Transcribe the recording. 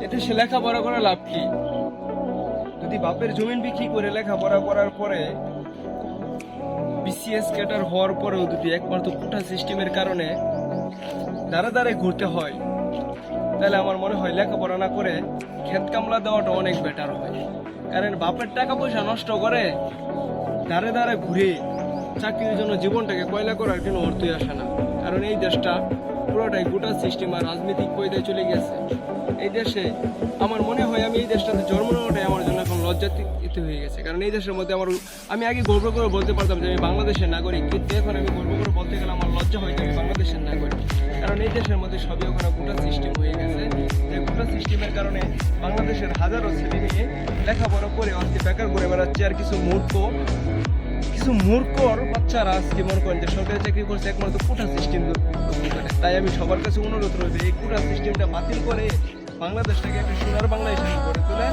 এতে সে লেখাপড়া করে লাভ কি? যদি বাপের জমিন বিক্রি করে লেখাপড়া করার পরে বিসিএস ক্যাডার হওয়ার পরেও যদি একমাত্র কোটা সিস্টেমের কারণে দাঁড়ে দাঁড়ে ঘুরতে হয়, তাহলে আমার মনে হয় লেখাপড়া না করে ক্ষেত কামলা দেওয়াটা অনেক বেটার হয়। কারণ বাপের টাকা পয়সা নষ্ট করে দাঁড়ে দাঁড়ে ঘুরে চাকরির জন্য জীবনটাকে কয়লা করার কোনো অর্থই আসে না। কারণ এই দেশটা পুরোটাই গোটা সিস্টেম আর রাজনৈতিক পয়দায় চলে গেছে। এই দেশে আমার মনে হয় আমি এই দেশটাতে জন্ম নেওয়াটাই আমার জন্য এখন লজ্জাতীত হয়ে গেছে। কারণ এই দেশের মধ্যে আমি আগে গর্ব করে বলতে পারতাম যে আমি বাংলাদেশের নাগরিক, কিন্তু এখন আমি গর্ব করে বলতে গেলে আমার লজ্জা হয় যে আমি বাংলাদেশের নাগরিক। কারণ এই দেশের মধ্যে সবই ওখানে গোটা সিস্টেম হয়ে গেছে। যে গোটা সিস্টেমের কারণে বাংলাদেশের হাজারো ছেলে নিয়ে লেখাপড়া করে আজকে বেকার করে বেড়াচ্ছে। আর কিছু মূর্খর বাচ্চারা আজকে মনে করেন যে সরকারি চাকরি করছে একমাত্র কোটা সিস্টেম। তাই আমি সবার কাছে অনুরোধ রয়েছে এই কোটা সিস্টেমটা বাতিল করে বাংলাদেশটাকে একটা সোনার বাংলা হিসেবে গড়ে তোলে।